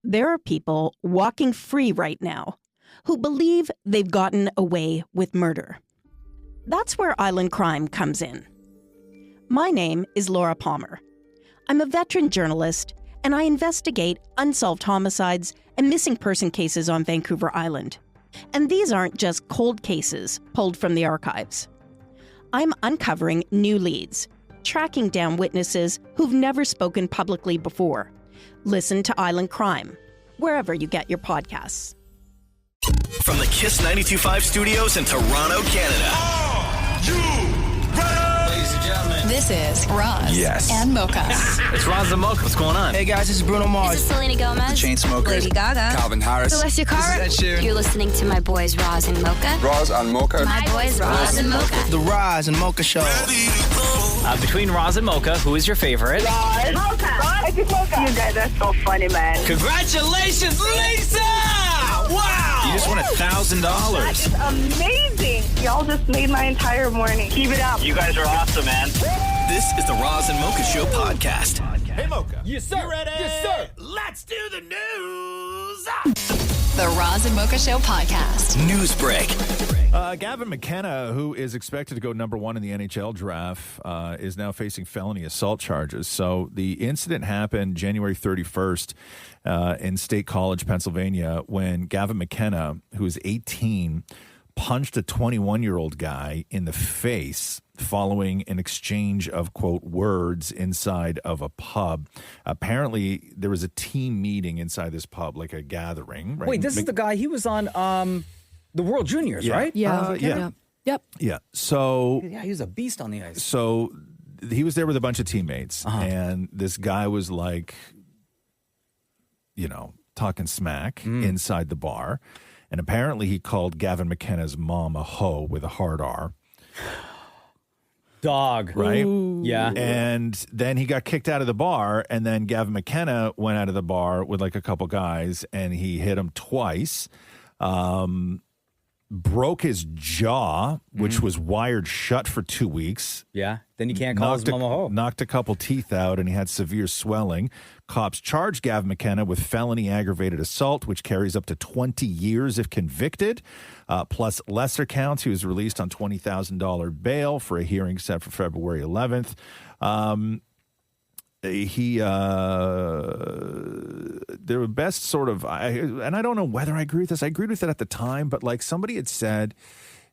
There are people walking free right now who believe they've gotten away with murder. That's where Island Crime comes in. My name is Laura Palmer. I'm a veteran journalist, and I investigate unsolved homicides and missing person cases on Vancouver Island. And these aren't just cold cases pulled from the archives. I'm uncovering new leads, tracking down witnesses who've never spoken publicly before. Listen to Island Crime, wherever you get your podcasts. From the Kiss 92.5 studios in Toronto, Canada. Ladies and gentlemen. This is Roz and Mocha. It's Roz and Mocha. What's going on? Hey guys, this is Bruno Mars. This is Selena Gomez. The Chainsmokers. Lady Gaga. Calvin Harris. Celestia Cara. This is Ed Sheeran. You're listening to my boys Roz and Mocha. Roz and Mocha. My boys Roz and Mocha. The Roz and Mocha Show. Between Roz and Mocha, who is your favorite? Roz. Mocha. Roz. Mocha. You guys are so funny, man. Congratulations, Lisa! Wow! You just won $1,000. That is amazing. Y'all just made my entire morning. Keep it up. You guys are awesome, man. This is the Roz and Mocha Show podcast. Hey, Mocha. Yes, sir. You ready? Yes, sir. Let's do the news. The Roz and Mocha Show podcast. News break. Gavin McKenna, who is expected to go number one in the NHL draft, is now facing felony assault charges. So the incident happened January 31st in State College, Pennsylvania, when Gavin McKenna, who is 18, punched a 21-year-old guy in the face following an exchange of, quote, words inside of a pub. Apparently, there was a team meeting inside this pub, like a gathering. Right? Wait, this is the guy, he was on the World Juniors, right? Yeah. Yep. Yeah. So Yeah, he was a beast on the ice. So he was there with a bunch of teammates, and this guy was like, talking smack inside the bar. And apparently he called Gavin McKenna's mom a hoe with a hard R. Dog. Right? Ooh. Yeah. And then he got kicked out of the bar, and then Gavin McKenna went out of the bar with like a couple guys, and he hit him twice. Broke his jaw, which was wired shut for 2 weeks. Yeah. Then you can't call his mom a hoe. Knocked a couple teeth out, and he had severe swelling. Cops charged Gavin McKenna with felony aggravated assault, which carries up to 20 years if convicted, plus lesser counts. He was released on $20,000 bail for a hearing set for February 11th. Their best sort of, and I don't know whether I agree with this. I agreed with it at the time, but like somebody had said,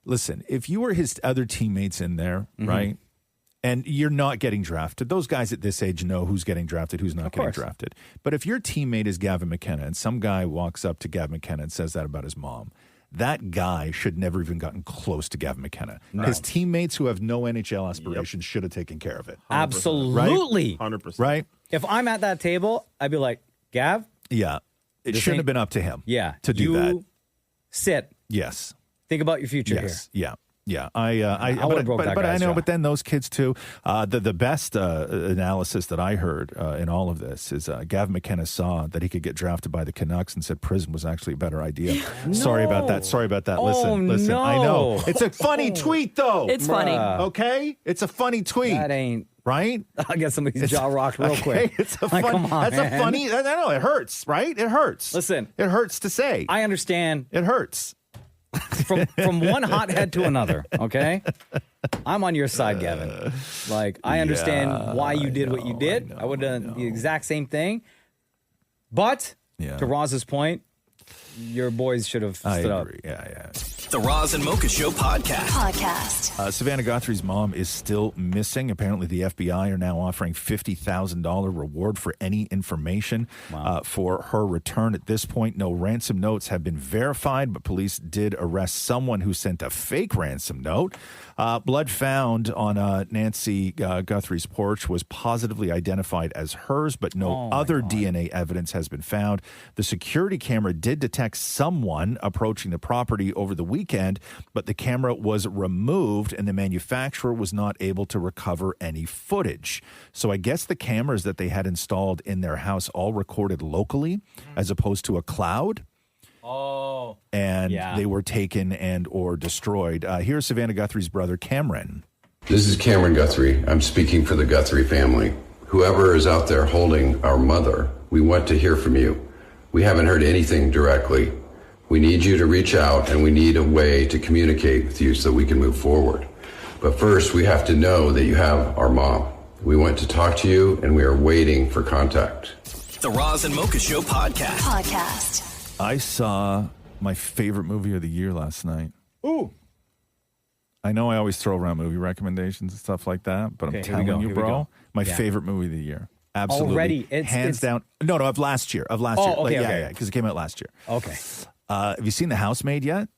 listen, if you were his other teammates in there, right, and you're not getting drafted, those guys at this age know who's getting drafted, who's not getting drafted. But if your teammate is Gavin McKenna and some guy walks up to Gavin McKenna and says that about his mom, that guy should never even gotten close to Gavin McKenna. No. His teammates who have no NHL aspirations should have taken care of it. 100%. Absolutely. Right? 100%. Right? If I'm at that table, I'd be like, Gav? Yeah. It shouldn't have been up to him to do that. Sit. Yes. Think about your future here. Yeah. Yeah, I know. But then those kids too. The best analysis that I heard in all of this is Gavin McKenna saw that he could get drafted by the Canucks and said prison was actually a better idea. No. Sorry about that. Oh, Listen. no. I know it's a funny tweet though. It's funny. Okay, it's a funny tweet. That ain't right. I'll get somebody's jaw rocked real quick. It's a funny. Come on, that's man. a funny. I know it hurts, right? It hurts. Listen, it hurts to say. I understand. It hurts. From one hothead to another, okay? I'm on your side, Gavin. Like, I understand why you did what you did. I would have done the exact same thing. But, to Roz's point, your boys should have stood up. Yeah. The Roz and Mocha Show podcast. Savannah Guthrie's mom is still missing. Apparently, the FBI are now offering $50,000 reward for any information for her return. At this point, no ransom notes have been verified, but police did arrest someone who sent a fake ransom note. Blood found on Nancy Guthrie's porch was positively identified as hers, but no other DNA evidence has been found. The security camera did detect someone approaching the property over the weekend, but the camera was removed and the manufacturer was not able to recover any footage. So I guess the cameras that they had installed in their house all recorded locally as opposed to a cloud. And they were taken and or destroyed. Here's Savannah Guthrie's brother, Cameron. This is Cameron Guthrie. I'm speaking for the Guthrie family. Whoever is out there holding our mother, we want to hear from you. We haven't heard anything directly. We need you to reach out, and we need a way to communicate with you so we can move forward. But first, we have to know that you have our mom. We want to talk to you, and we are waiting for contact. The Roz and Mocha Show podcast. I saw my favorite movie of the year last night. Ooh. I know I always throw around movie recommendations and stuff like that, but I'm Okay, here we telling go, you, here we bro, go. my Yeah. favorite movie of the year. Absolutely. Already? Hands down. No, of last year. Of last Oh, year. okay, Like, okay. Yeah, because it came out last year. Okay. Have you seen The Housemaid yet?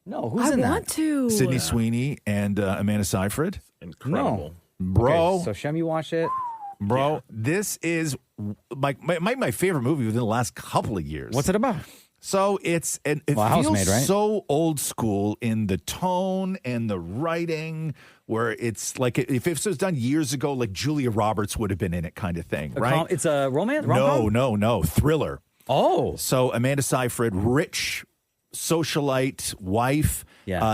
No, who's in that? I want to. Sydney Sweeney and Amanda Seyfried. Incredible. Bro. Okay, so Shem, watch it. Bro, this is my favorite movie within the last couple of years. What's it about? So it feels Housemaid, right? so old school in the tone and the writing, where it's like if it was done years ago, like Julia Roberts would have been in it, kind of thing, right? It's a romance. No, thriller. Oh, so Amanda Seyfried, rich socialite wife,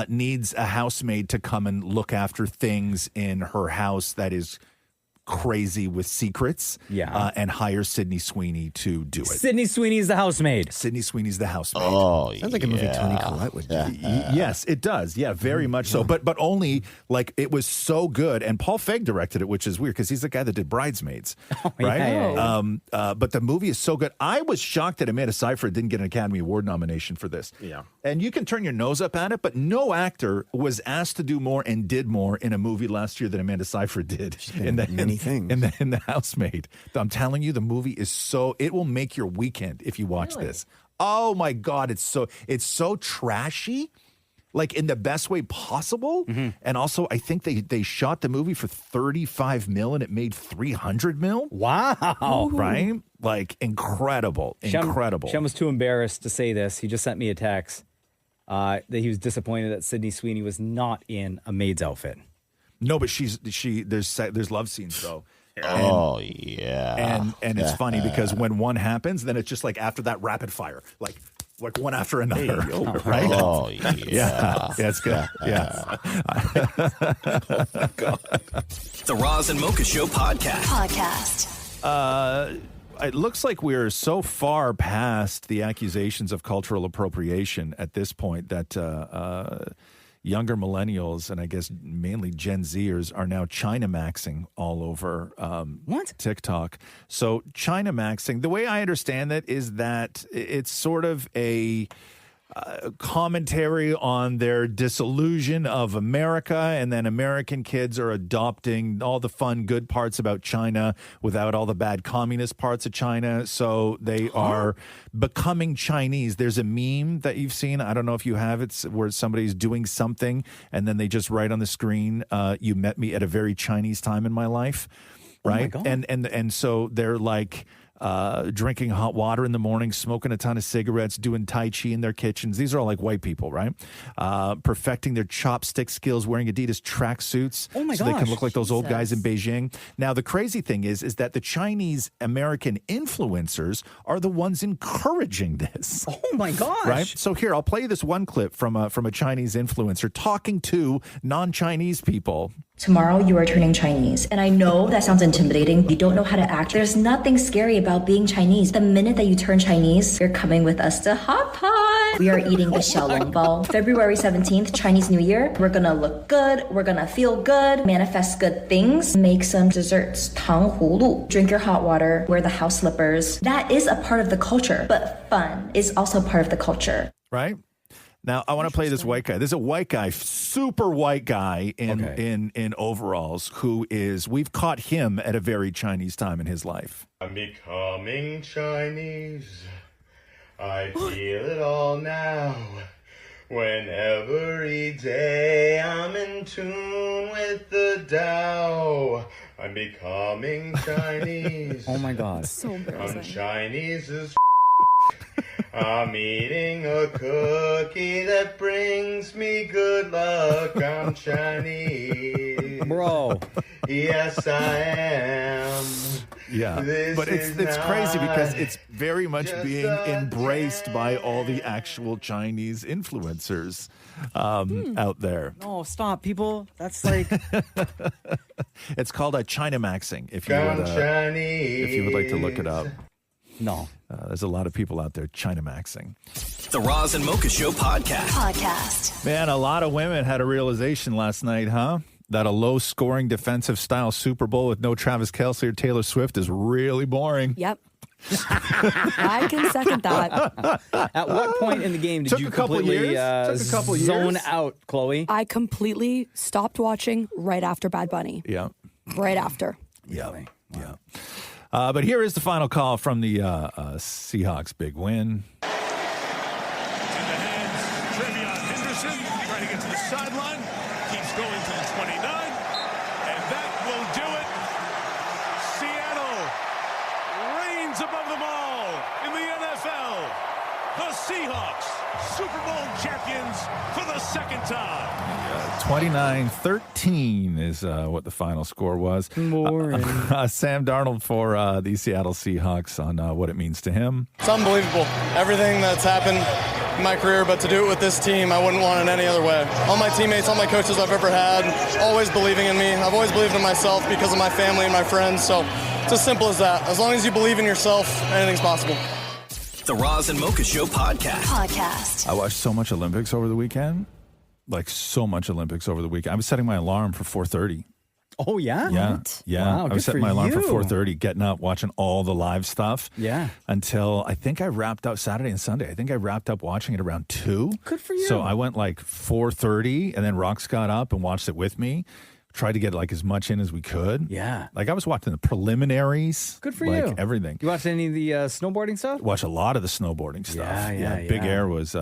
needs a housemaid to come and look after things in her house that is crazy with secrets, and hire Sydney Sweeney to do it. Sydney Sweeney's the housemaid. Sydney Sweeney's the housemaid. Oh, sounds like a movie Toni Collette would do. Yes, it does. Yeah, very much so. But only like it was so good. And Paul Feig directed it, which is weird because he's the guy that did Bridesmaids, right? Yeah. But the movie is so good. I was shocked that Amanda Seyfried didn't get an Academy Award nomination for this. Yeah. And you can turn your nose up at it, but no actor was asked to do more and did more in a movie last year than Amanda Seyfried did in the Housemaid. I'm telling you, the movie is it will make your weekend if you watch this. Oh my God, it's so trashy, like in the best way possible. Mm-hmm. And also, I think they shot the movie for $35 million and it made $300 million. Wow. Right? Like incredible. Shem was too embarrassed to say this. He just sent me a text that he was disappointed that Sydney Sweeney was not in a maid's outfit. No, but there's love scenes though. Yeah. And it's funny because when one happens, then it's just like after that rapid fire, like one after another, right? Oh, yeah. Yeah, it's good. Yeah. Oh my God. The Roz and Mocha Show podcast. It looks like we're so far past the accusations of cultural appropriation at this point that younger millennials and I guess mainly Gen Zers are now China maxing all over TikTok. So China maxing, the way I understand it is that it's sort of a commentary on their disillusion of America, and then American kids are adopting all the fun, good parts about China without all the bad communist parts of China. So they are becoming Chinese. There's a meme that you've seen. I don't know if you have. It's where somebody's doing something and then they just write on the screen, you met me at a very Chinese time in my life. Right. Oh my God. And so they're like, drinking hot water in the morning, smoking a ton of cigarettes, doing Tai Chi in their kitchens. These are all like white people, right? Perfecting their chopstick skills, wearing Adidas tracksuits so they can look like those old guys in Beijing. Now, the crazy thing is that the Chinese American influencers are the ones encouraging this. Oh my gosh. Right? So here, I'll play you this one clip from a Chinese influencer talking to non-Chinese people. Tomorrow you are turning Chinese. And I know that sounds intimidating. You don't know how to act. There's nothing scary about being Chinese. The minute that you turn Chinese, you're coming with us to Hot Pot. We are eating the xiaolongbao. February 17th, Chinese New Year. We're gonna look good. We're gonna feel good. Manifest good things. Make some desserts. Tang hulu. Drink your hot water. Wear the house slippers. That is a part of the culture. But fun is also part of the culture. Right? Now, I want to play this white guy. There's a white guy, super white guy in overalls we've caught him at a very Chinese time in his life. I'm becoming Chinese. I feel it all now. When every day I'm in tune with the Tao. I'm becoming Chinese. Oh my God. So embarrassing. I'm Chinese as I'm eating a cookie that brings me good luck. I'm Chinese. Bro. Yes, I am. Yeah, but it's crazy because it's very much being embraced by all the actual Chinese influencers out there. No, stop, people. That's like... It's called a China maxing, if you would like to look it up. No. There's a lot of people out there China maxing. The Roz and Mocha Show podcast. Man, a lot of women had a realization last night, huh? That a low-scoring defensive-style Super Bowl with no Travis Kelce or Taylor Swift is really boring. Yep. I can second that. At what point in the game did you completely zone out, Chloe? I completely stopped watching right after Bad Bunny. Yeah. Right after. Yeah. Yeah. But here is the final call from the Seahawks' big win. Henderson trying to get to the sideline, keeps going to the 29, and that will do it. Seattle reigns above them all in the NFL. The Seahawks, Super Bowl champions for the second time. 29-13 is what the final score was. Sam Darnold for the Seattle Seahawks on what it means to him. It's unbelievable. Everything that's happened in my career, but to do it with this team, I wouldn't want it any other way. All my teammates, all my coaches I've ever had, always believing in me. I've always believed in myself because of my family and my friends. So it's as simple as that. As long as you believe in yourself, anything's possible. The Roz and Mocha Show podcast. I watched so much Olympics over the weekend. Like so much Olympics over the weekend. I was setting my alarm for 4:30. Oh, yeah? Yeah. What? Yeah. Wow, I was setting my alarm for 4:30, getting up, watching all the live stuff. Yeah. Until I think I wrapped up Saturday and Sunday. I think I wrapped up watching it around 2. Good for you. So I went like 4:30 and then Rox got up and watched it with me. Tried to get like as much in as we could. Yeah. Like I was watching the preliminaries. Good for like you. Everything. You watched any of the snowboarding stuff? Watch a lot of the snowboarding stuff. Yeah. Big Air was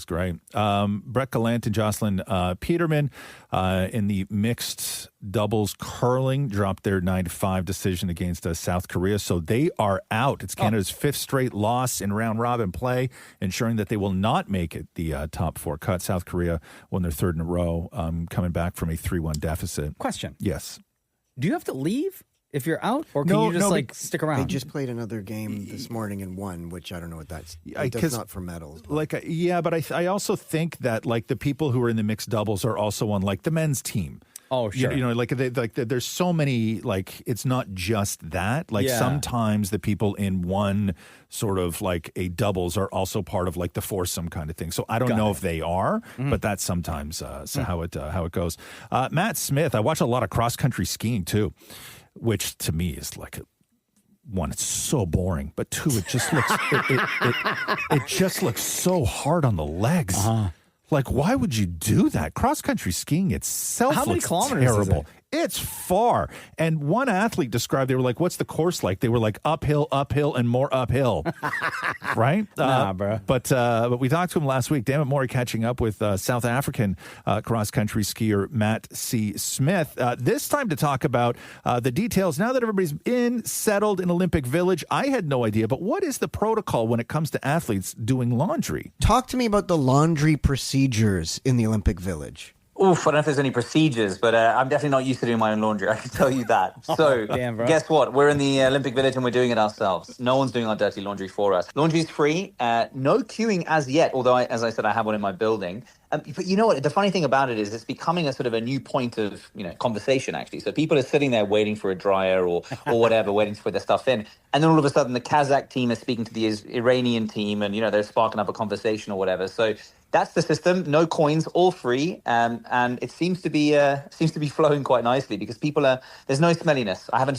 great. Brett Gallant and Jocelyn Peterman in the mixed doubles curling dropped their 9-5 decision against South Korea. So they are out. It's Canada's 5th straight loss in round robin play, ensuring that they will not make it the top 4 cut. South Korea won their 3rd in a row, coming back from a 3-1 deficit. Question. Yes. Do you have to leave if you're out, or can you just stick around? They just played another game this morning and won, which I don't know what that's. That's not for medals. But I also think that like the people who are in the mixed doubles are also on like the men's team. Oh, sure. You know, there's so many, like, it's not just that. Like, sometimes the people in one sort of like a doubles are also part of like the foursome kind of thing. So I don't know if they are, but that's sometimes how it goes. Matt Smith, I watch a lot of cross country skiing too, which to me is like one, it's so boring, but two, it just looks it just looks so hard on the legs. Like, why would you do that? Cross-country skiing itself How many looks kilometers terrible. is it? It's far. And one athlete described, they were like, what's the course like? They were like, uphill, and more uphill. Right? Nah, bro. But we talked to him last week. Dammit Mori catching up with South African cross-country skier Matt C. Smith. This time to talk about the details. Now that everybody's settled in Olympic Village, I had no idea, but what is the protocol when it comes to athletes doing laundry? Talk to me about the laundry procedures in the Olympic Village. Oof, I don't know if there's any procedures, but I'm definitely not used to doing my own laundry. I can tell you that. So, damn, bro. Guess what? We're in the Olympic Village and we're doing it ourselves. No one's doing our dirty laundry for us. Laundry's free. No queuing as yet, although, as I said, I have one in my building. But you know what? The funny thing about it is it's becoming a sort of a new point of conversation, actually. So people are sitting there waiting for a dryer or whatever, waiting to put their stuff in. And then all of a sudden the Kazakh team is speaking to the Iranian team and, they're sparking up a conversation or whatever. So that's the system. No coins, all free. And it seems to be flowing quite nicely because there's no smelliness. I haven't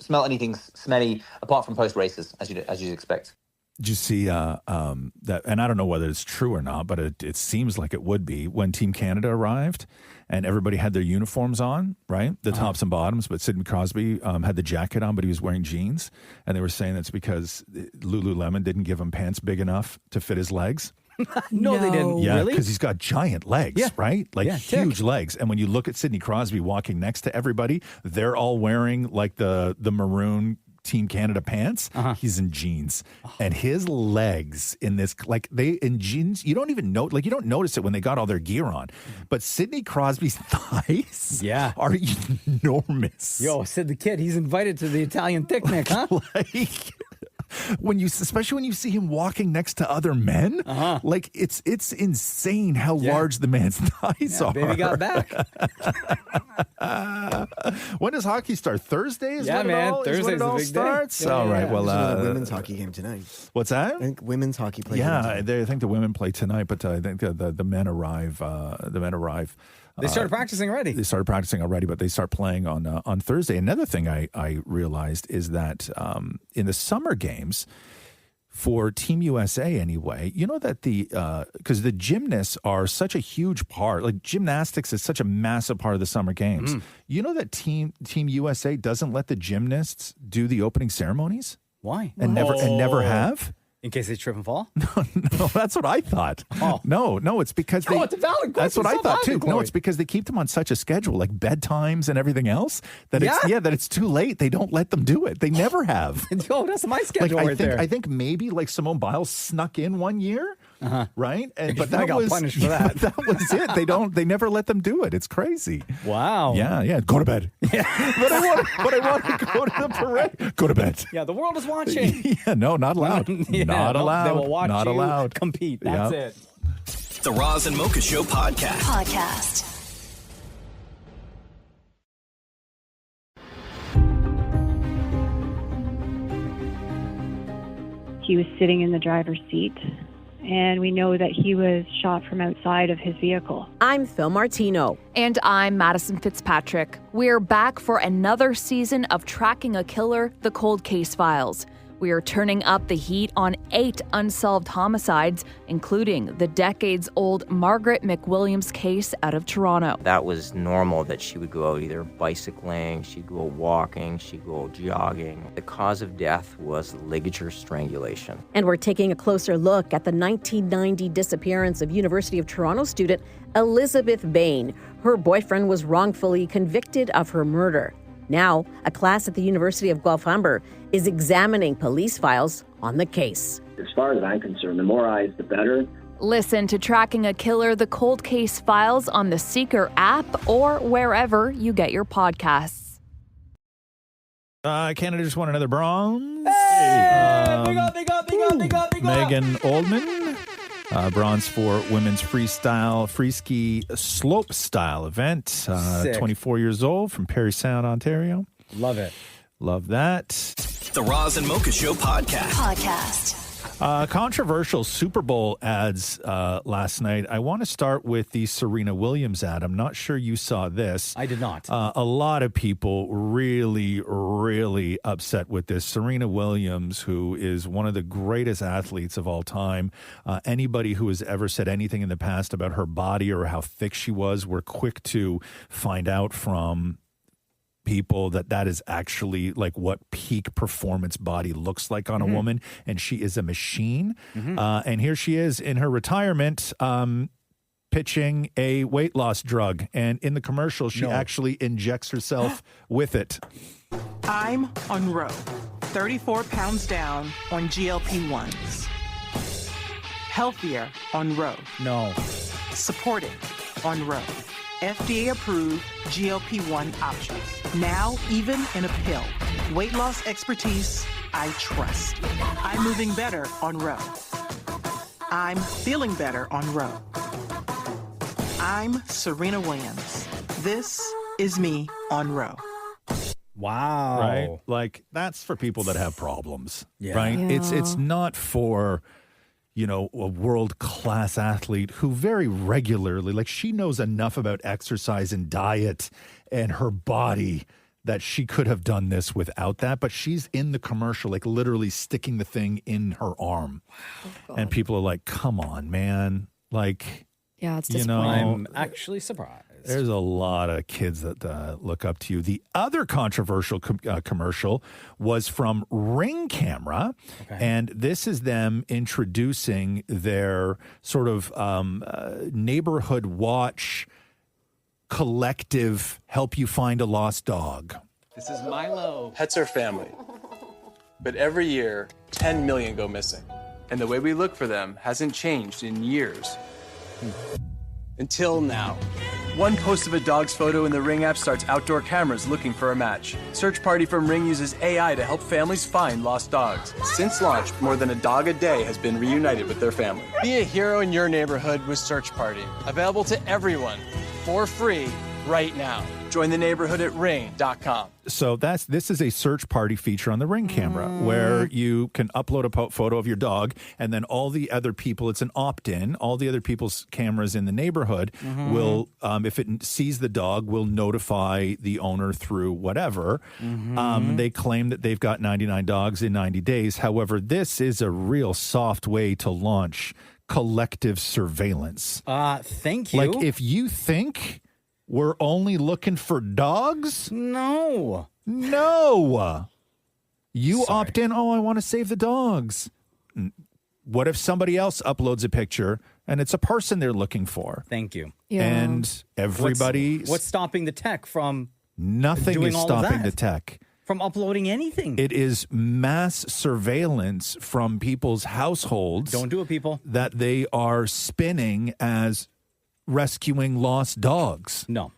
smelled anything smelly apart from post races, as you'd expect. Did you see that? And I don't know whether it's true or not, but it seems like it would be when Team Canada arrived and everybody had their uniforms on, right? The tops and bottoms, but Sidney Crosby had the jacket on, but he was wearing jeans. And they were saying that's because Lululemon didn't give him pants big enough to fit his legs. No, they didn't. Yeah, Really? because he's got giant legs, right? Like huge legs. And when you look at Sidney Crosby walking next to everybody, they're all wearing like the maroon Team Canada pants. He's in jeans, and his legs in this, like in jeans, you don't even know, like you don't notice it when they got all their gear on, but Sidney Crosby's thighs are enormous. Yo, Sid the Kid, he's invited to the Italian picnic, huh? Especially when you see him walking next to other men, like it's insane how large the man's thighs are. Baby got back. When does hockey start? Thursday is Yeah, when man. Thursday's Thursday's it all the big day. starts. Yeah, All right. Well, There's another women's hockey game tonight. What's that? I think women's hockey plays. I think the women play tonight, but I think the men arrive. They started practicing already. They started practicing already, but they start playing on Thursday. Another thing I realized is that in the summer games, for Team USA anyway, you know that because the gymnasts are such a huge part, like gymnastics is such a massive part of the summer games. You know that Team USA doesn't let the gymnasts do the opening ceremonies? Why? And never have? In case they trip and fall? No, that's what I thought. Oh. No, it's because No, it's a valid question. That's what It's I so thought too. valid, No, Corey. it's because they keep them on such a schedule, like bedtimes and everything else, that it's too late. They don't let them do it. They never have. Oh, that's my schedule right there. I think maybe like Simone Biles snuck in one year, right? But I that got was punished for that. That was it. They never let them do it. It's crazy. Wow. Yeah. Go to bed. but I want to go to the parade. Go to bed. Yeah, the world is watching. Yeah, no, not allowed. Not allowed. They will watch not you allowed. compete. That's it. The Roz and Mocha Show podcast. He was sitting in the driver's seat, and we know that he was shot from outside of his vehicle. I'm Phil Martino. And I'm Madison Fitzpatrick. We're back for another season of Tracking a Killer, The Cold Case Files. We are turning up the heat on 8 unsolved homicides, including the decades-old Margaret McWilliams case out of Toronto. That was normal that she would go out either bicycling, she'd go walking, she'd go jogging. The cause of death was ligature strangulation. And we're taking a closer look at the 1990 disappearance of University of Toronto student Elizabeth Bain. Her boyfriend was wrongfully convicted of her murder. Now, a class at the University of Guelph-Humber is examining police files on the case. As far as I'm concerned, the more eyes, the better. Listen to Tracking a Killer, The Cold Case Files on the Seeker app or wherever you get your podcasts. Canada just won another bronze. Hey! Big up. Megan Oldman. Bronze for women's freestyle, free ski slope style event. 24 years old from Parry Sound, Ontario. Love it. Love that. The Roz and Mocha Show podcast. Controversial Super Bowl ads last night. I want to start with the Serena Williams ad. I'm not sure you saw this. I did not. A lot of people really, really upset with this. Serena Williams, who is one of the greatest athletes of all time. Anybody who has ever said anything in the past about her body or how thick she was, we're quick to find out from people that is actually like what peak performance body looks like on a woman, and she is a machine. And here she is in her retirement pitching a weight loss drug, and in the commercial she actually injects herself with it. I'm on Row, 34 pounds down on GLP-1s. Healthier on Row. No. Supported on Row. FDA approved GLP-1 options. Now, even in a pill. Weight loss expertise I trust. I'm moving better on Row. I'm feeling better on Row. I'm Serena Williams. This is me on Row. Wow. Right? Like, that's for people that have problems. Yeah. Right? Yeah. It's not for, you know, a world-class athlete who very regularly, like, she knows enough about exercise and diet and her body that she could have done this without that, but she's in the commercial, like literally sticking the thing in her arm. And people are like, come on, man. Like, yeah, it's you know, I'm actually surprised. There's a lot of kids that look up to you. The other controversial commercial was from Ring Camera, and this is them introducing their sort of neighborhood watch collective help you find a lost dog. This is Milo. Pets are family. But every year, 10 million go missing. And the way we look for them hasn't changed in years. Until now. One post of a dog's photo in the Ring app starts outdoor cameras looking for a match. Search Party from Ring uses AI to help families find lost dogs. Since launch, more than a dog a day has been reunited with their family. Be a hero in your neighborhood with Search Party. Available to everyone for free right now. Join the neighborhood at ring.com. So this is a search party feature on the Ring camera where you can upload a photo of your dog, and then all the other people, it's an opt-in, all the other people's cameras in the neighborhood will, if it sees the dog, will notify the owner through whatever. They claim that they've got 99 dogs in 90 days. However, this is a real soft way to launch collective surveillance. Thank you. Like, if you think we're only looking for dogs? No. You opt in, I want to save the dogs. What if somebody else uploads a picture and it's a person they're looking for? Thank you. And everybody... What's stopping the tech from Nothing doing is all of stopping that? the tech. From uploading anything. It is mass surveillance from people's households. Don't do it, people. That they are spinning as rescuing lost dogs. No.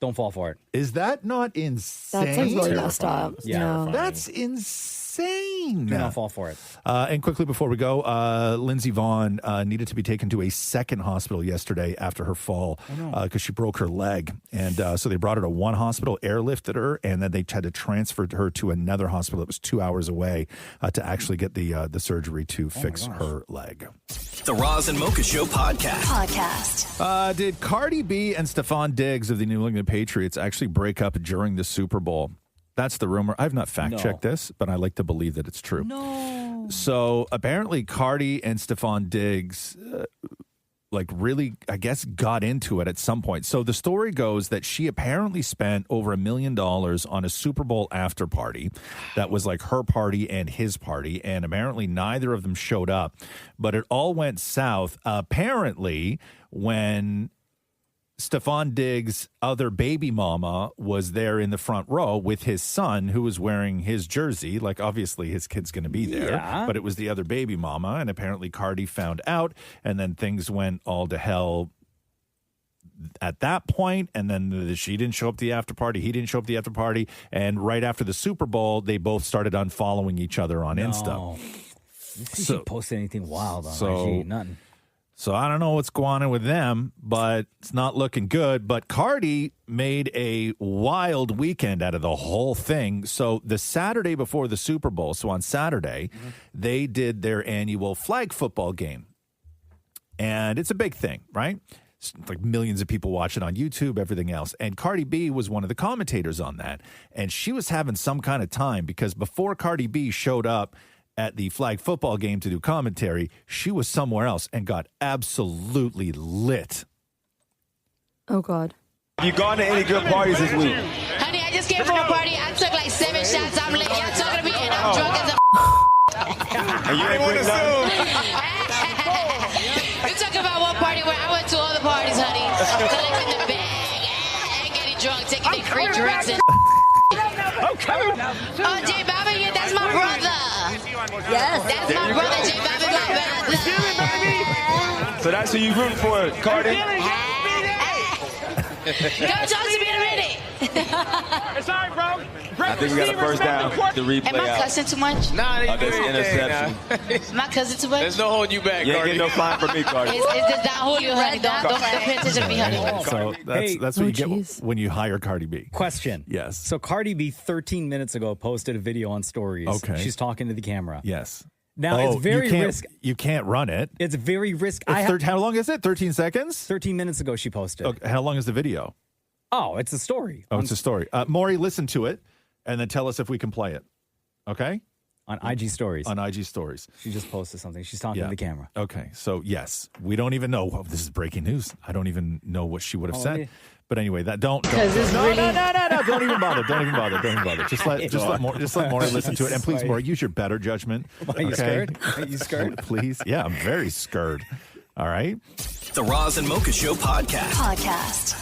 Don't fall for it. Is that not insane? That sounds really messed up. Yeah. No. That's insane. Do not fall for it. And quickly before we go, Lindsey Vonn needed to be taken to a second hospital yesterday after her fall because she broke her leg. And so they brought her to one hospital, airlifted her, and then they had to transfer her to another hospital that was 2 hours away to actually get the surgery to fix her leg. The Roz and Mocha Show podcast. Did Cardi B and Stephon Diggs of the New England Patriots actually break up during the Super Bowl? That's the rumor. I've not fact-checked this, but I like to believe that it's true. No. So apparently Cardi and Stephon Diggs really, I guess, got into it at some point. So the story goes that she apparently spent over $1 million on a Super Bowl after party that was like her party and his party, and apparently neither of them showed up. But it all went south, apparently, when Stephon Diggs' other baby mama was there in the front row with his son, who was wearing his jersey. Like, obviously, his kid's going to be there. Yeah. But it was the other baby mama, and apparently Cardi found out, and then things went all to hell at that point. And then she didn't show up to the after party. He didn't show up to the after party. And right after the Super Bowl, they both started unfollowing each other on Insta. She posted anything wild on IG. Nothing. So I don't know what's going on with them, but it's not looking good. But Cardi made a wild weekend out of the whole thing. So the Saturday before the Super Bowl, so on Saturday, they did their annual flag football game. And it's a big thing, right? It's like millions of people watch it on YouTube, everything else. And Cardi B was one of the commentators on that. And she was having some kind of time because before Cardi B showed up at the flag football game to do commentary, she was somewhere else and got absolutely lit. Oh, God. You gone to any good parties this week? Honey, I just came from a party. I took like 7 shots. I'm lit. Y'all talking to me and I'm drunk as a And you ain't bring nothing? You talking about what party where I went to all the parties, honey. Collecting the bag and getting drunk, taking their free drinks and Okay. Oh, J Bobby, yeah, that's my brother. Yes, that's my brother, J Bobby, my brother. So that's who you rooting for, Cardi? Come talk to me in a minute. It's all right, bro. I think we got a first down. The replay Am I cussing too much? Nah, that's interception. Am I cussing too much? There's no holding you back, You ain't Cardi. getting no fine from me, Cardi. It's just Don Julio, honey. Don't pay attention to me, honey. So that's what you get when you hire Cardi B. Question. Yes. So Cardi B 13 minutes ago posted a video on stories. Okay. She's talking to the camera. Yes. Now, it's very risky. You can't run it. It's very risky. How long is it? 13 seconds? 13 minutes ago she posted. Okay. How long is the video? Oh, it's a story. Oh, it's a story. Maury, listen to it and then tell us if we can play it. Okay? On IG Stories. On IG Stories. She just posted something. She's talking to the camera. Okay. So, yes, we don't even know. This is breaking news. I don't even know what she would have said. Yeah. But anyway, don't. Because it's really... No. Don't even bother. Don't even bother. Just let Maury listen to it. And please, Maury, use your better judgment. Are you scared? Are you scared? Please. Yeah, I'm very scared. All right. The Roz and Mocha Show podcast.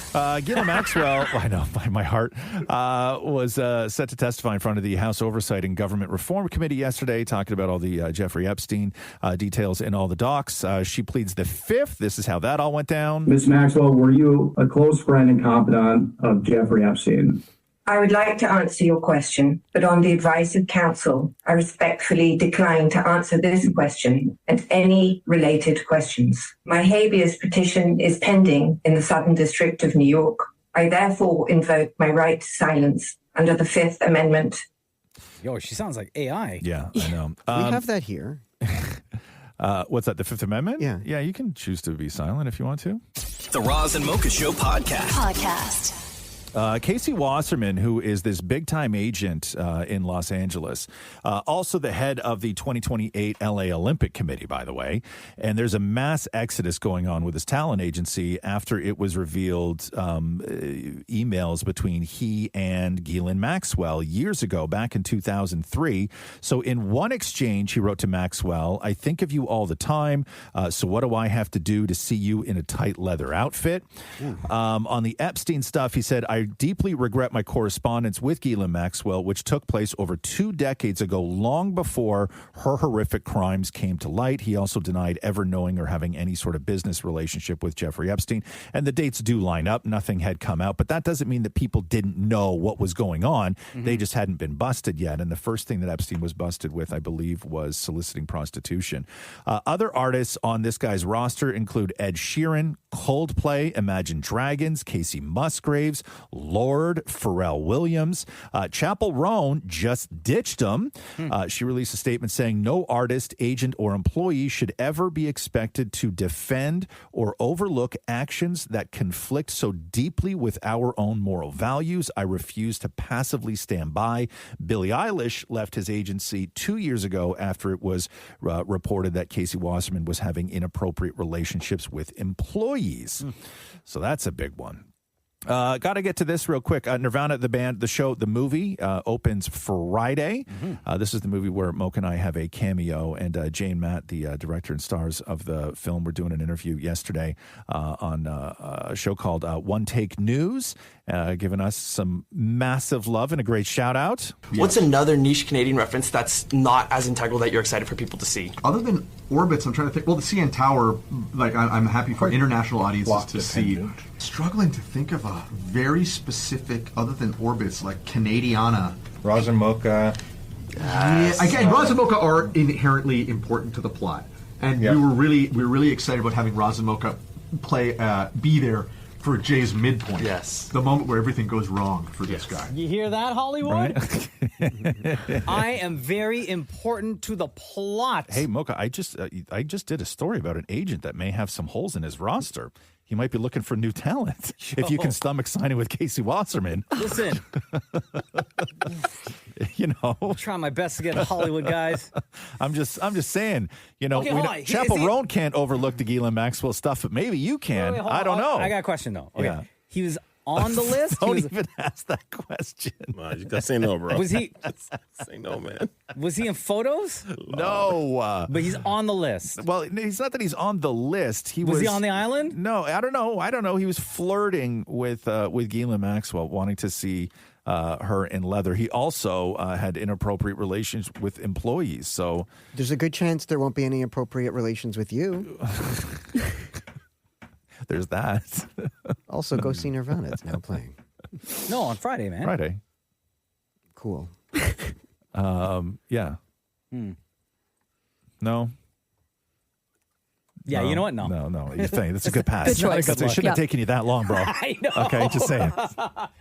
Ghislaine Maxwell, I know, my heart, was set to testify in front of the House Oversight and Government Reform Committee yesterday, talking about all the Jeffrey Epstein details in all the docs. She pleads the fifth. This is how that all went down. Ms. Maxwell, were you a close friend and confidant of Jeffrey Epstein? I would like to answer your question, but on the advice of counsel, I respectfully decline to answer this question and any related questions. My habeas petition is pending in the Southern District of New York. I therefore invoke my right to silence under the Fifth Amendment. Yo, she sounds like AI. Yeah, I know. We have that here. What's that, the Fifth Amendment? Yeah. Yeah, you can choose to be silent if you want to. The Roz and Mocha Show podcast. Casey Wasserman, who is this big-time agent in Los Angeles, also the head of the 2028 LA Olympic Committee, by the way. And there's a mass exodus going on with his talent agency after it was revealed emails between he and Ghislaine Maxwell years ago, back in 2003. So in one exchange, he wrote to Maxwell, "I think of you all the time, so what do I have to do to see you in a tight leather outfit?" On the Epstein stuff, he said, "I deeply regret my correspondence with Ghislaine Maxwell, which took place over 2 decades ago, long before her horrific crimes came to light." He also denied ever knowing or having any sort of business relationship with Jeffrey Epstein. And the dates do line up. Nothing had come out. But that doesn't mean that people didn't know what was going on. Mm-hmm. They just hadn't been busted yet. And the first thing that Epstein was busted with, I believe, was soliciting prostitution. Other artists on this guy's roster include Ed Sheeran, Coldplay, Imagine Dragons, Casey Musgraves, Lord, Pharrell Williams. Chappell Roan just ditched him. She released a statement saying no artist, agent, or employee should ever be expected to defend or overlook actions that conflict so deeply with our own moral values. I refuse to passively stand by. Billie Eilish left his agency 2 years ago after it was reported that Casey Wasserman was having inappropriate relationships with employees. So that's a big one. Got to get to this real quick. Nirvana, the band, the show, the movie opens Friday. This is the movie where Mocha and I have a cameo, and Jane Matt, the director and stars of the film, were doing an interview yesterday on a show called One Take News, giving us some massive love and a great shout out. What's another niche Canadian reference that's not as integral that you're excited for people to see? Other than orbits, I'm trying to think. Well, the CN Tower, like I'm happy for international audiences to see. Struggling to think of a very specific, other than orbits, like Canadiana. Roz and Mocha. Yeah, again, Roz and Mocha are inherently important to the plot, and we were really excited about having Roz and Mocha be there for Jay's midpoint. Yes, the moment where everything goes wrong for this guy. You hear that, Hollywood? Right? I am very important to the plot. Hey, Mocha, I just did a story about an agent that may have some holes in his roster. He might be looking for new talent. If you can stomach signing with Casey Wasserman. Listen. I'm trying my best to get Hollywood guys. I'm just saying, Okay, Chappell Roan can't overlook the Ghislaine Maxwell stuff, but maybe you can. Wait, I don't know. I got a question though. Okay. Yeah. He was on the list. Don't even ask that question. You gotta say no, bro. Was he? Say no, man. Was he in photos? No. But he's on the list. Well, it's not that he's on the list. Was he on the island? No, I don't know. He was flirting with Ghislaine Maxwell, wanting to see her in leather. He also had inappropriate relations with employees. So there's a good chance there won't be any appropriate relations with you. There's that. Also, go see Nirvana. It's now playing. No, on Friday, man. Friday. Cool. Yeah. No. Yeah, you know what? No. No. You're saying that's a good pass. Good choice. It shouldn't have taken you that long, bro. I know. Okay, just saying.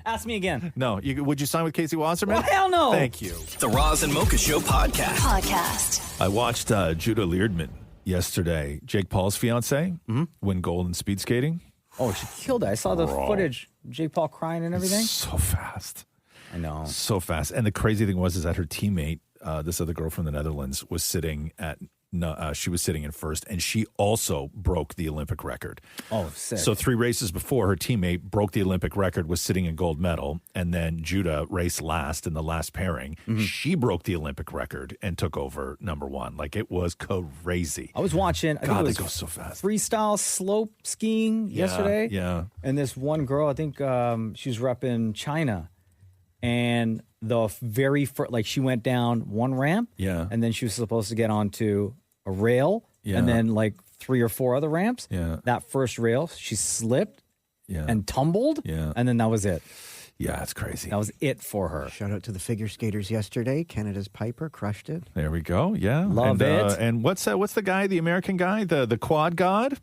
Ask me again. No. Would you sign with Casey Wasserman? Well, hell no. Thank you. The Roz and Mocha Show podcast. I watched Judah Leardman yesterday, Jake Paul's fiance, win gold in speed skating. Oh, she killed it. I saw the footage. Jake Paul crying and everything. So fast. I know. So fast. And the crazy thing is that her teammate, this other girl from the Netherlands, was sitting at No, she was sitting in first, and she also broke the Olympic record. Oh, sick. So 3 races before, her teammate broke the Olympic record, was sitting in gold medal, and then Judah raced last in the last pairing. She broke the Olympic record and took over number 1. Like, it was crazy. I was watching. I think it was they go so fast. Freestyle slope skiing yesterday. Yeah. And this one girl, I think she was repping China, and the very first, like, she went down one ramp. Yeah. And then she was supposed to get onto a rail. Yeah. And then like 3 or 4 other ramps. Yeah. That first rail, she slipped. Yeah. And tumbled. Yeah. And then that was it. Yeah, that's crazy. That was it for her. Shout out to the figure skaters yesterday. Canada's Piper crushed it. There we go. Yeah. Love it. And what's the guy, the American guy, the quad god?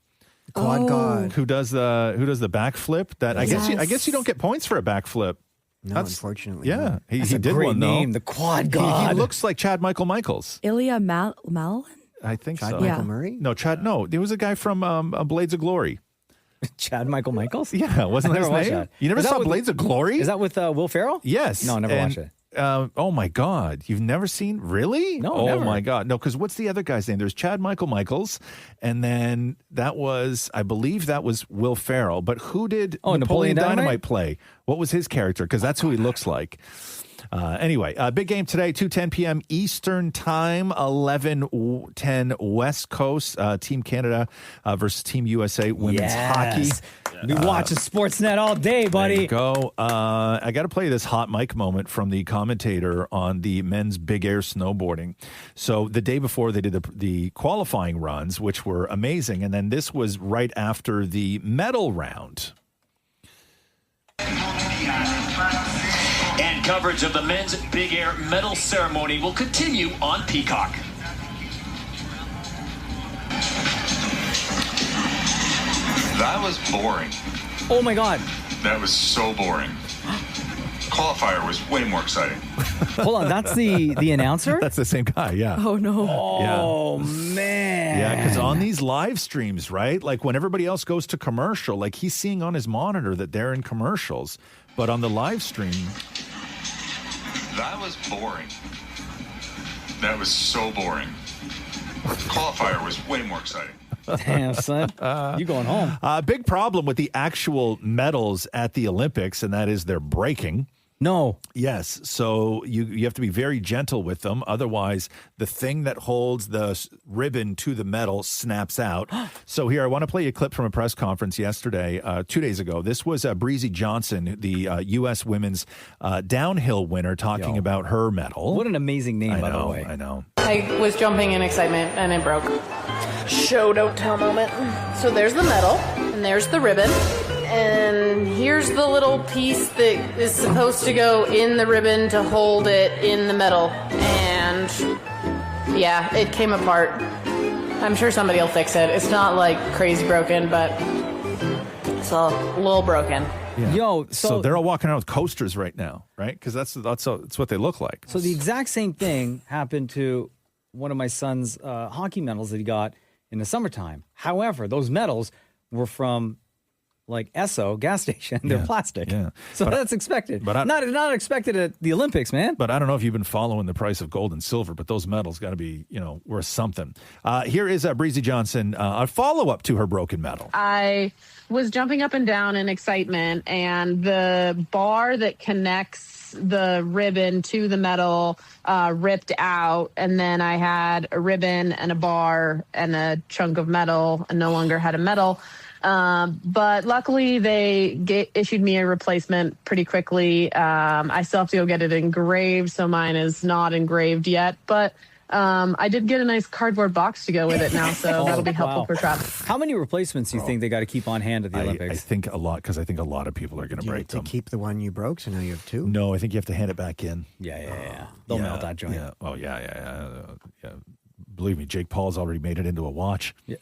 Quad god. Who does the backflip? That I guess you don't get points for a backflip. No, unfortunately. Yeah, he That's a did great one name, though. the quad He god. looks like Chad Michaels. Ilya Malin? I think Chad so. Michael Murray? No, Chad. No, there was a guy from Blades of Glory. Chad Michaels? Yeah, wasn't that I his never watched name? that. You never Is that saw with- Blades of Glory? Is that with Will Ferrell? Yes. No, I never watched it. Oh my God, you've never seen? Really? No, Oh never. my God, no. Because what's the other guy's name? There's Chad Michaels, and then I believe that was Will Ferrell. But who did Napoleon Dynamite play? What was his character? Because that's who he looks like. Anyway, big game today, 2:10 p.m. Eastern Time, 11:10 West Coast. Team Canada versus Team USA women's hockey. Be watching Sportsnet all day, buddy. There you go. I got to play this hot mic moment from the commentator on the men's big air snowboarding. So the day before they did the qualifying runs, which were amazing, and then this was right after the medal round. And coverage of the men's big air medal ceremony will continue on Peacock. That was boring. Oh my God. That was so boring. Qualifier was way more exciting. Hold on, that's the announcer? That's the same guy, yeah. Oh, no. Oh, man. Yeah, because on these live streams, right? Like when everybody else goes to commercial, like he's seeing on his monitor that they're in commercials. But on the live stream. That was boring. That was so boring. Qualifier was way more exciting. Damn, son. You going home. Big problem with the actual medals at the Olympics, and that is they're breaking. No. Yes. So you have to be very gentle with them. Otherwise, the thing that holds the ribbon to the medal snaps out. So here, I want to play you a clip from a press conference yesterday, 2 days ago. This was Breezy Johnson, the U.S. women's downhill winner, talking about her medal. What an amazing name, by the way. I know. I was jumping in excitement and it broke. Show, don't tell moment. So there's the medal and there's the ribbon. And here's the little piece that is supposed to go in the ribbon to hold it in the medal. And yeah, it came apart. I'm sure somebody will fix it. It's not like crazy broken, but it's a little broken. Yeah. Yo, so they're all walking around with coasters right now, right? Because that's what they look like. So the exact same thing happened to one of my son's hockey medals that he got in the summertime. However, those medals were from like Esso gas station. They're plastic. Yeah. So that's expected. But not expected at the Olympics, man. But I don't know if you've been following the price of gold and silver, but those medals got to be, worth something. Here is Breezy Johnson, a follow-up to her broken medal. I was jumping up and down in excitement, and the bar that connects the ribbon to the medal ripped out, and then I had a ribbon and a bar and a chunk of metal and no longer had a medal. But luckily they issued me a replacement pretty quickly. I still have to go get it engraved, so mine is not engraved yet, but I did get a nice cardboard box to go with it now, so that'll be helpful for travel. How many replacements do you think they got to keep on hand at the Olympics? I think a lot, because I think a lot of people are going to break them. To keep the one you broke, so now you have two? No, I think you have to hand it back in. Yeah. They'll melt that joint. Yeah. Oh, yeah. Believe me, Jake Paul's already made it into a watch. Yeah.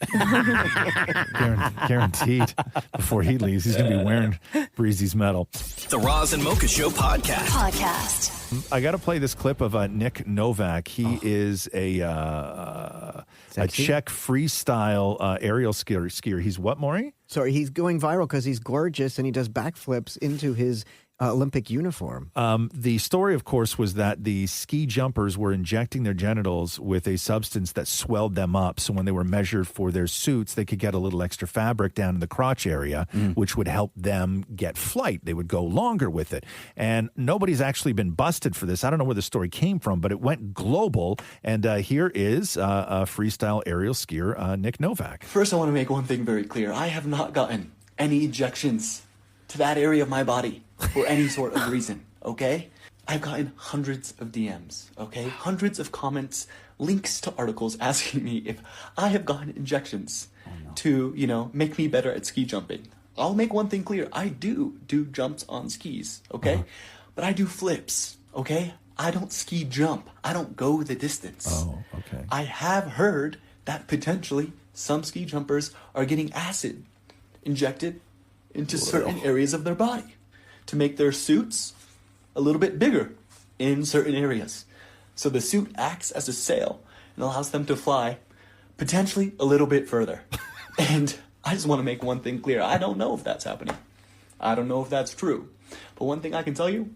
Guaranteed. Before he leaves, he's going to be wearing Breezy's medal. The Roz and Mocha Show Podcast. I got to play this clip of Nick Novak. He is a Czech freestyle aerial skier. He's what, Maury? Sorry, he's going viral because he's gorgeous and he does backflips into his Olympic uniform. The story, of course, was that the ski jumpers were injecting their genitals with a substance that swelled them up. So when they were measured for their suits, they could get a little extra fabric down in the crotch area, which would help them get flight. They would go longer with it. And nobody's actually been busted for this. I don't know where the story came from, but it went global. And here is a freestyle aerial skier, Nick Novak. First, I want to make one thing very clear. I have not gotten any injections to that area of my body for any sort of reason, okay? I've gotten hundreds of DMs, okay? Hundreds of comments, links to articles asking me if I have gotten injections to, you know, make me better at ski jumping. I'll make one thing clear. I do jumps on skis, okay? But I do flips, okay? I don't ski jump. I don't go the distance. Oh, okay. I have heard that potentially some ski jumpers are getting acid injected into certain areas of their body to make their suits a little bit bigger in certain areas. So the suit acts as a sail and allows them to fly potentially a little bit further. And I just want to make one thing clear. I don't know if that's happening. I don't know if that's true. But one thing I can tell you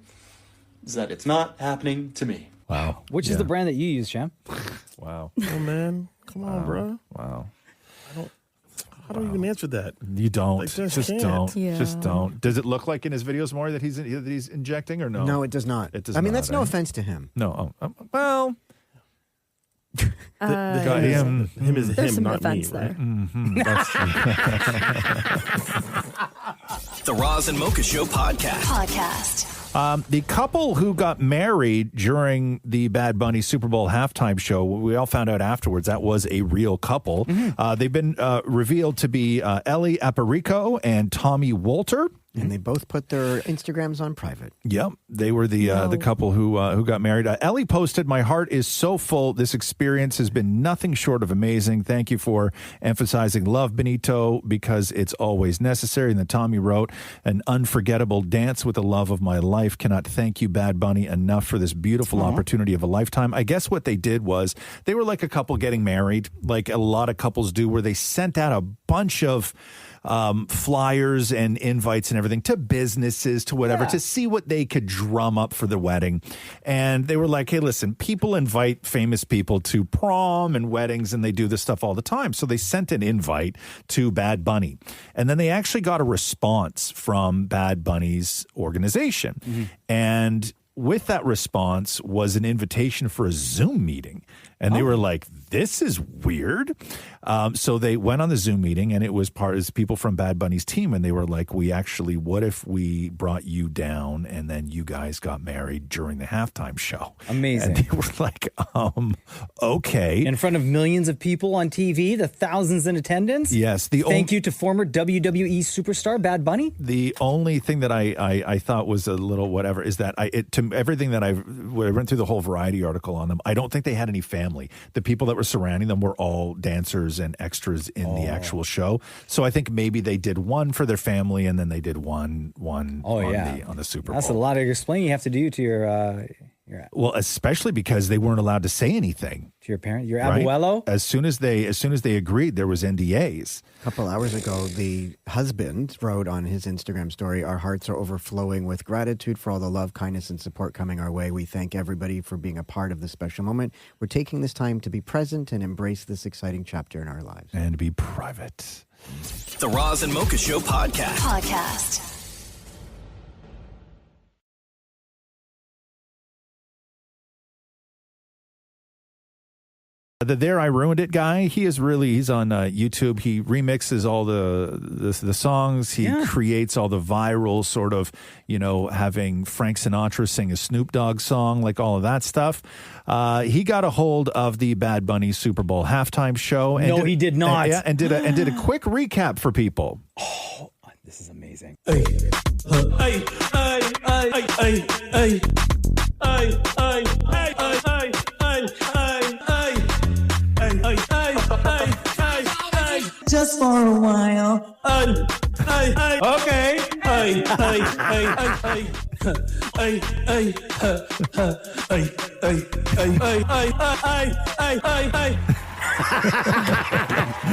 is that it's not happening to me. Wow. Which is the brand that you use, Champ? Wow. Oh, man. Come on, bro. Wow. I don't even answer that. You don't. Like, Just can't. don't. Yeah. Just don't. Does it look like in his videos more that he's injecting or no? No, it does not. It does I mean, not, that's no eh? offense to him. No. Well. Him is There's him, some not me. offense Right? The Roz and Mocha Show Podcast. The couple who got married during the Bad Bunny Super Bowl halftime show, we all found out afterwards that was a real couple. They've been revealed to be Ellie Aparico and Tommy Wolter. And they both put their Instagrams on private. Yep, they were the couple who got married. Ellie posted, "My heart is so full. This experience has been nothing short of amazing. Thank you for emphasizing love, Benito, because it's always necessary." And then Tommy wrote, "An unforgettable dance with the love of my life. Cannot thank you, Bad Bunny, enough for this beautiful opportunity of a lifetime." I guess what they did was they were like a couple getting married, like a lot of couples do, where they sent out a bunch of flyers and invites and everything to businesses, to whatever, to see what they could drum up for the wedding. And they were like, hey, listen, people invite famous people to prom and weddings, and they do this stuff all the time. So they sent an invite to Bad Bunny. And then they actually got a response from Bad Bunny's organization. And with that response was an invitation for a Zoom meeting. And they were like, this is weird. So they went on the Zoom meeting, and it was people from Bad Bunny's team. And they were like, what if we brought you down and then you guys got married during the halftime show? Amazing. And they were like, okay. In front of millions of people on TV, the thousands in attendance? Yes. Thank you to former WWE superstar Bad Bunny? The only thing that I thought was a little whatever is that everything that I went through the whole Variety article on them, I don't think they had any family. The people that were surrounding them were all dancers and extras in the actual show. So I think maybe they did one for their family, and then they did one on the Super Bowl. That's a lot of explaining you have to do to your well, especially because they weren't allowed to say anything to your parent, your right? abuelo. As soon as they agreed, there was NDAs. A couple hours ago, the husband wrote on his Instagram story, "Our hearts are overflowing with gratitude for all the love, kindness, and support coming our way. We thank everybody for being a part of this special moment. We're taking this time to be present and embrace this exciting chapter in our lives." And be private. The Roz and Mocha Show Podcast. The There I Ruined It guy, he's on YouTube. He remixes all the songs. He creates all the viral sort of, having Frank Sinatra sing a Snoop Dogg song, like all of that stuff. He got a hold of the Bad Bunny Super Bowl halftime show. And he did not. And did a quick recap for people. Oh, this is amazing. Just for a while. Okay.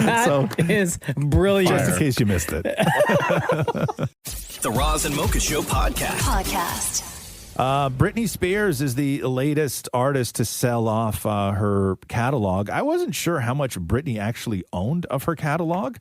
That is brilliant. Just in case you missed it. The Roz and Mocha Show podcast. Britney Spears is the latest artist to sell off her catalog. I wasn't sure how much Britney actually owned of her catalog.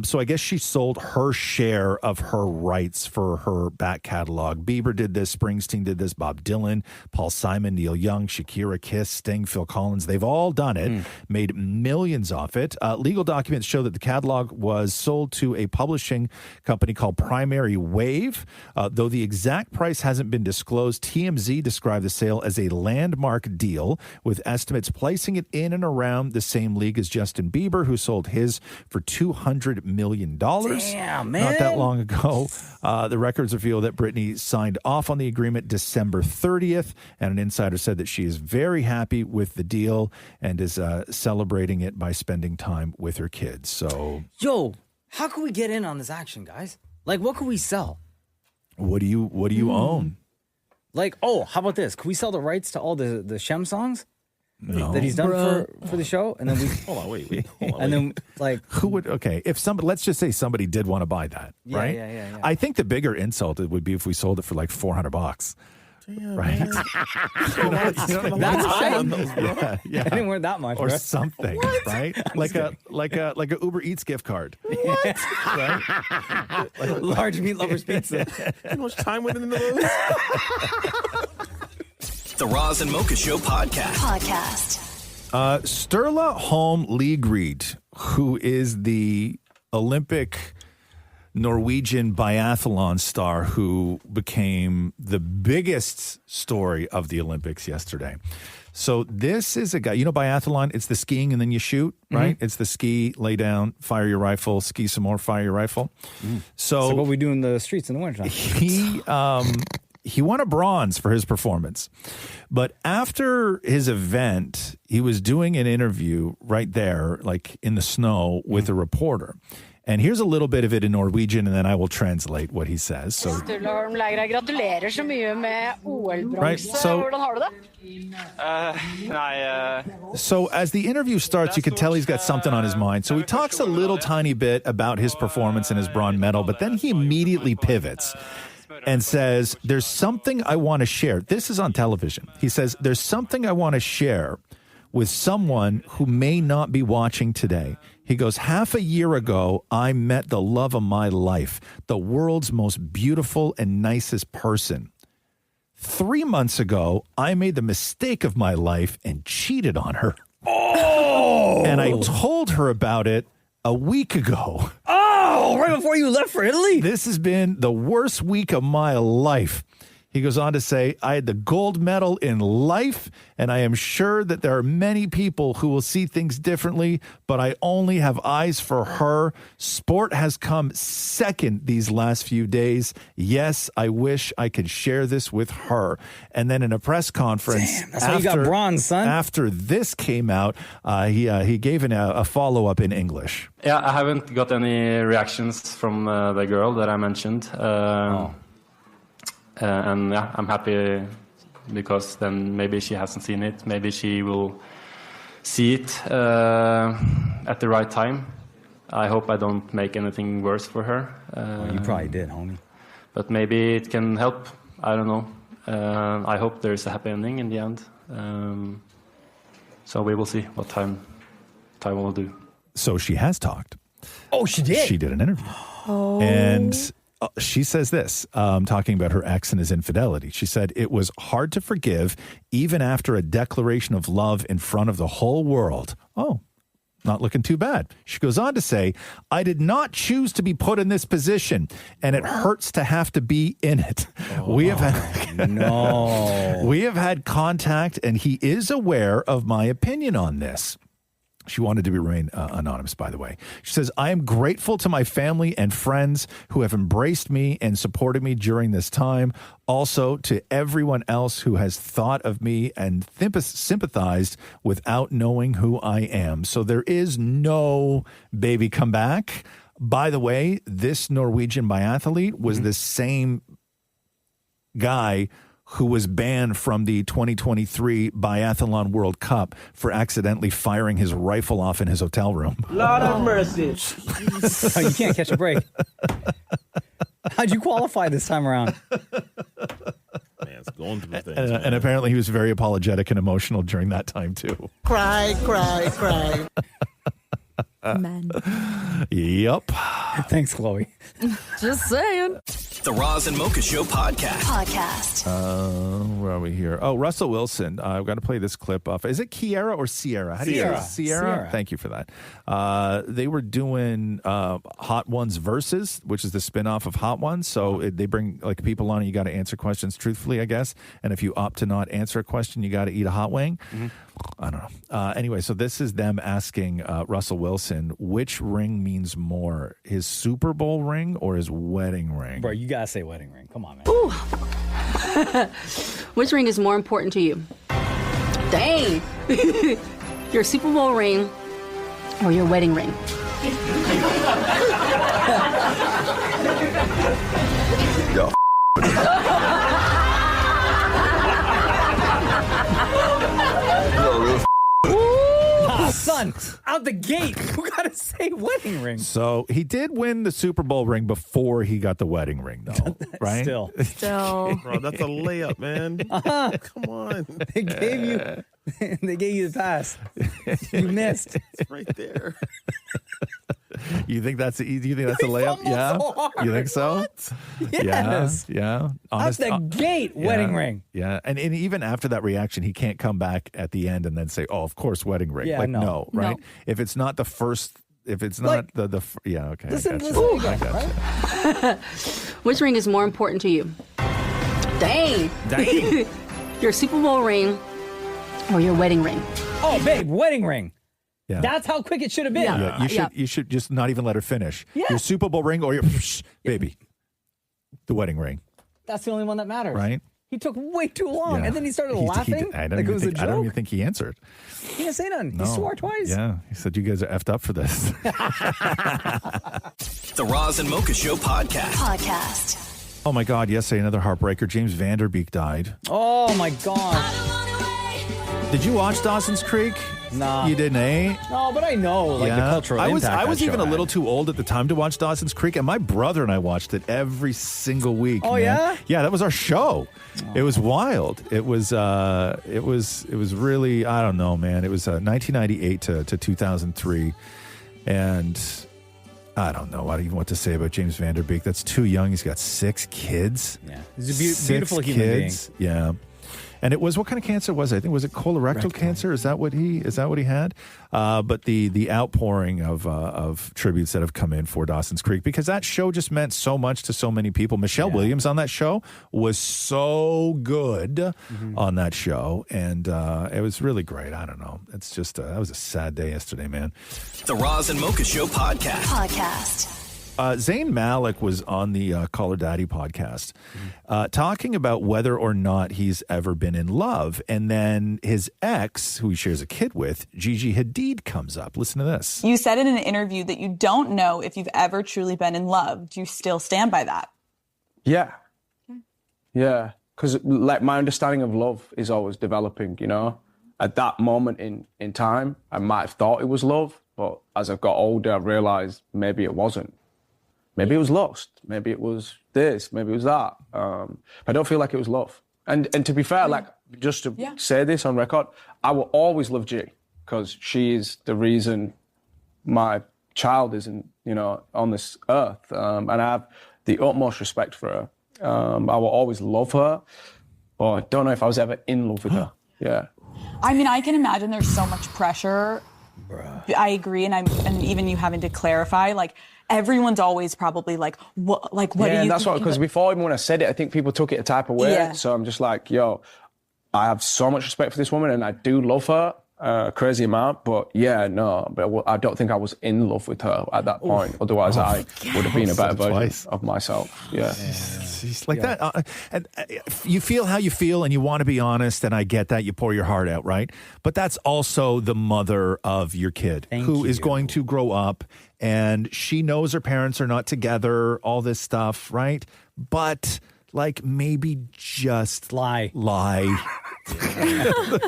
So I guess she sold her share of her rights for her back catalog. Bieber did this, Springsteen did this, Bob Dylan, Paul Simon, Neil Young, Shakira, Kiss, Sting, Phil Collins. They've all done it, made millions off it. Legal documents show that the catalog was sold to a publishing company called Primary Wave. Though the exact price hasn't been disclosed, TMZ described the sale as a landmark deal, with estimates placing it in and around the same league as Justin Bieber, who sold his for $200 million. Damn, man. Not that long ago. The records reveal that Britney signed off on the agreement December 30th, and an insider said that she is very happy with the deal and is celebrating it by spending time with her kids. So, Yo, how can we get in on this action, guys? Like, what can we sell? What do you own? Like, how about this? Can we sell the rights to all the Shem songs No. that he's done for the show? And then we hold on, wait. And then, like, who would? Okay, if somebody, let's just say somebody did want to buy that, Yeah, right? yeah. I think the bigger insult it would be if we sold it for like $400. Damn, right? man. That's high. Yeah. I didn't wear that much, or bro. something, right? Like a Uber Eats gift card. What? Right? Large meat lovers pizza. How much time went into those? The Roz and Mocha Show Podcast. Sturla Holm Liegrid, who is the Olympic Norwegian biathlon star who became the biggest story of the Olympics yesterday. So this is a guy, biathlon, it's the skiing and then you shoot, right? It's the ski, lay down, fire your rifle, ski some more, fire your rifle. So what we do in the streets in the wintertime. He won a bronze for his performance. But after his event, he was doing an interview right there, like in the snow, with a reporter. And here's a little bit of it in Norwegian, and then I will translate what he says. So, Gratulerer så mye med OL-bronse. Right, so- Hvordan har du det? So as the interview starts, you can tell he's got something on his mind. So he talks a little tiny bit about his performance and his bronze medal, but then he immediately pivots and says, there's something I want to share. This is on television. He says, there's something I want to share with someone who may not be watching today. He goes, half a year ago, I met the love of my life, the world's most beautiful and nicest person. 3 months ago, I made the mistake of my life and cheated on her. Oh! And I told her about it a week ago. Oh, right before you left for Italy? This has been the worst week of my life. He goes on to say, I had the gold medal in life, and I am sure that there are many people who will see things differently, but I only have eyes for her. Sport has come second these last few days. Yes, I wish I could share this with her. And then in a press conference, that's why you got bronze, son. After this came out, he gave a follow-up in English. Yeah, I haven't got any reactions from the girl that I mentioned. And yeah, I'm happy because then maybe she hasn't seen it. Maybe she will see it at the right time. I hope I don't make anything worse for her. You probably did, homie. But maybe it can help. I don't know. I hope there's a happy ending in the end. So we will see what time will do. So she has talked. Oh, she did? She did an interview. Oh. And she says this, talking about her ex and his infidelity. She said, it was hard to forgive even after a declaration of love in front of the whole world. Oh, not looking too bad. She goes on to say, I did not choose to be put in this position, and it hurts to have to be in it. We have had contact, and he is aware of my opinion on this. She wanted to remain anonymous, by the way. She says, I am grateful to my family and friends who have embraced me and supported me during this time. Also, to everyone else who has thought of me and sympathized without knowing who I am. So there is no baby comeback. By the way, this Norwegian biathlete was the same guy who was banned from the 2023 Biathlon World Cup for accidentally firing his rifle off in his hotel room. Lord have mercy. You can't catch a break. How'd you qualify this time around? Man's going through things. And apparently he was very apologetic and emotional during that time too. Cry, cry, cry. Men. Yep. Thanks, Chloe. Just saying. The Roz and Mocha Show podcast. Where are we here? Oh, Russell Wilson. I've got to play this clip off. Is it Kiera or Sierra? How do you say it? Sierra? Thank you for that. They were doing Hot Ones Versus, which is the spinoff of Hot Ones. So they bring like people on and you got to answer questions truthfully, I guess. And if you opt to not answer a question, you got to eat a hot wing. Mm-hmm. I don't know. Anyway, so this is them asking Russell Wilson, which ring means more, his Super Bowl ring or his wedding ring? Bro, you gotta say wedding ring. Come on, man. Ooh. Which ring is more important to you? Dang. Your Super Bowl ring or your wedding ring? Yo. Son, out the gate, you gotta say wedding ring. So he did win the Super Bowl ring before he got the wedding ring, though, right? Still. Bro, that's a layup, man. Come on. They gave you the pass. You missed. It's right there. You think that's a layup? Yeah. So hard. You think so? What? Yes. Yeah. Out the gate, wedding ring. Yeah. And even after that reaction, he can't come back at the end and then say, "Oh, of course, wedding ring." Yeah, like no. right? No. If it's not the first, if it's Like- not the yeah, okay. Listen, I got listen you. again, I got right? you. Which ring is more important to you? Dang. Dang. Your Super Bowl ring or your wedding ring? Oh, babe, wedding ring. Yeah. That's how quick it should have been. Yeah, you should just not even let her finish. Yeah. Your Super Bowl ring or your baby, the wedding ring, That's the only one that matters. right? He took way too long, Yeah. and then he started He laughing did- I don't like it even was think, a I don't joke. even think he answered. He didn't say nothing. No. He swore twice. Yeah, he said you guys are effed up for this. The Roz and Mocha Show podcast. Oh my God! Yesterday, another heartbreaker. James Van Der Beek died. Oh my God. Did you watch Dawson's Creek? Nah. You didn't, eh? No, but I know like the cultural impact. I was that even show a little had. too old at the time to watch Dawson's Creek, and my brother and I watched it every single week. Oh, man. yeah? Yeah, that was our show. It was wild. It was really, I don't know, man. It was 1998 to 2003, and I don't know what to say about James Van Der Beek. That's too young. He's got 6 kids. Yeah, he's a beautiful human being. Yeah. And it was, what kind of cancer was it? I think, was it colorectal cancer? Is that what he had? But the outpouring of tributes that have come in for Dawson's Creek, because that show just meant so much to so many people. Michelle Williams on that show was so good on that show. And it was really great. I don't know. It's just, that was a sad day yesterday, man. The Roz and Mocha Show podcast. Zayn Malik was on the Call Her Daddy podcast talking about whether or not he's ever been in love. And then his ex, who he shares a kid with, Gigi Hadid, comes up. Listen to this. You said in an interview that you don't know if you've ever truly been in love. Do you still stand by that? Yeah. Yeah. Because like my understanding of love is always developing, you know? At that moment in time, I might have thought it was love, but as I've got older, I realized maybe it wasn't. Maybe it was lust. Maybe it was this. Maybe it was that. But I don't feel like it was love. And to be fair, like, just to say this on record, I will always love G because she is the reason my child is on this earth. And I have the utmost respect for her. I will always love her, but I don't know if I was ever in love with her. Yeah. I mean, I can imagine there's so much pressure. I agree, and even you having to clarify, like, everyone's always probably like, what do you and that's think? what, because before even when I said it, I think people took it a type of way. Yeah. So I'm just like, yo, I have so much respect for this woman and I do love her a crazy amount, but I don't think I was in love with her at that point. Otherwise, I would have been a better version of myself. Yeah. It's like that. And you feel how you feel and you want to be honest, and I get that. You pour your heart out, right? But that's also the mother of your kid who is going to grow up, and she knows her parents are not together, all this stuff, right? But like, maybe just lie.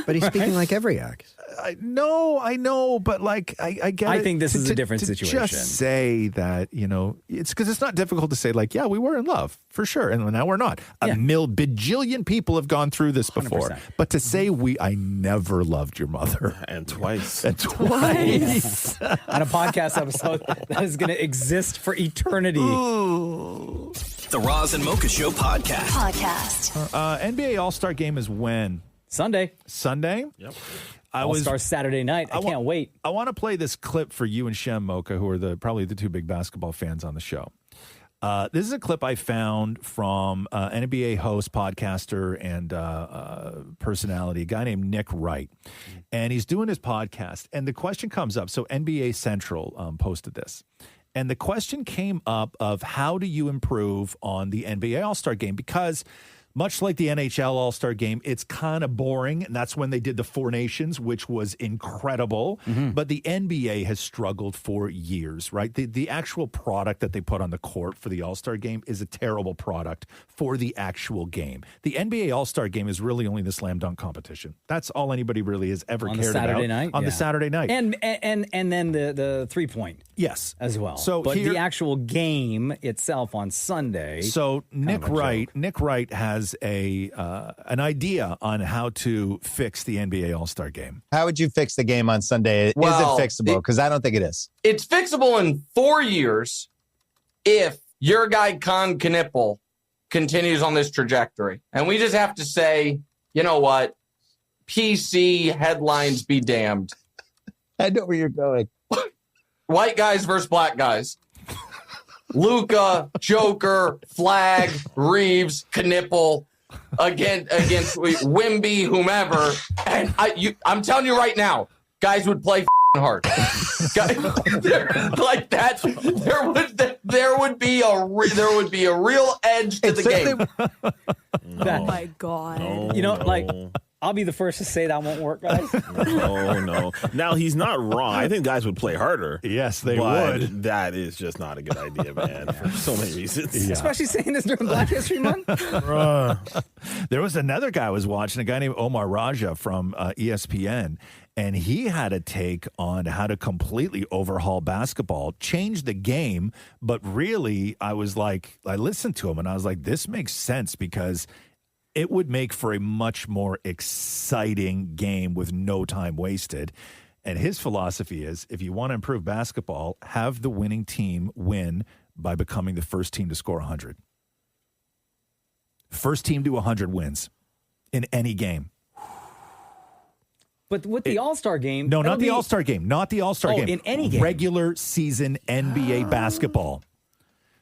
But he's speaking like every ex. No, I know, but like I get. I it. think this is a different to situation. Just say that it's because it's not difficult to say like, yeah, we were in love for sure, and now we're not. A bajillion people have gone through this before, 100%. but to say I never loved your mother and twice on a podcast episode that is going to exist for eternity. Ooh. The Roz and Mocha Show podcast. NBA All-Star Game is when? Sunday. Yep. All-Star Saturday night. I can't wait. I want to play this clip for you and Shem Mocha, who are probably the two big basketball fans on the show. This is a clip I found from NBA host, podcaster, and personality, a guy named Nick Wright. And he's doing his podcast. And the question comes up. So NBA Central posted this. And the question came up of how do you improve on the NBA All-Star Game? Because much like the NHL All-Star Game, it's kind of boring, and that's when they did the Four Nations, which was incredible. But the NBA has struggled for years, right? The actual product that they put on the court for the All-Star Game is a terrible product for the actual game. The NBA All-Star Game is really only the slam dunk competition. That's all anybody really has ever On cared the Saturday about. night? On the Saturday night. And then the 3-point. Yes. As well. So but the actual game itself on Sunday. So Nick Wright has an idea on how to fix the NBA All-Star Game. How would you fix the game on Sunday? Well, is it fixable? Because I don't think it is. It's fixable in 4 years if your guy Con Knippel continues on this trajectory. And we just have to say, you know what? PC headlines be damned. I know where you're going. White guys versus black guys. Luka, Joker, Flag, Reeves, Knippel against Wimby, whomever. And I'm telling you right now, guys would play hard. Like that, there would be a real edge to the game. Oh my God. I'll be the first to say that won't work, guys. No. Now, he's not wrong. I think guys would play harder. Yes, they but would. That is just not a good idea, man, for so many reasons. Especially saying this during Black History Month. There was another guy I was watching, a guy named Omar Raja from ESPN, and he had a take on how to completely overhaul basketball, change the game, but really, I listened to him, and I was like, this makes sense because it would make for a much more exciting game with no time wasted. And his philosophy is, if you want to improve basketball, have the winning team win by becoming the first team to score 100. First team to 100 wins in any game. But with the All-Star game... No, not the All-Star game. Not the All-Star game. In any game. Regular season NBA basketball.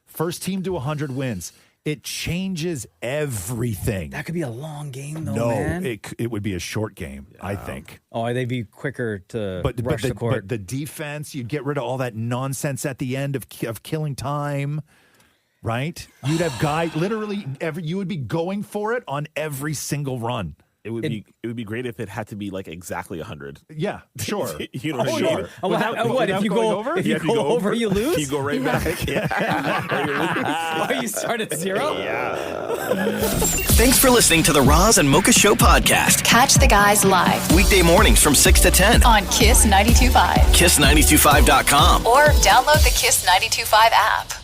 First team to 100 wins. It changes everything. That could be a long game, though, man. No, it would be a short game, I think. Oh, they'd be quicker to rush the court. But the defense, you'd get rid of all that nonsense at the end of killing time, right? You'd have guys, literally, you would be going for it on every single run. It would be great if it had to be like exactly 100. Yeah, sure. You know what I mean? What if you go over? If you go over, you lose. You go right back. Yeah. You start at 0. Yeah. Thanks for listening to the Roz and Mocha Show podcast. Catch the guys live Weekday mornings from 6 to 10 on Kiss 92.5. Kiss925.com. Or download the Kiss 92.5 app.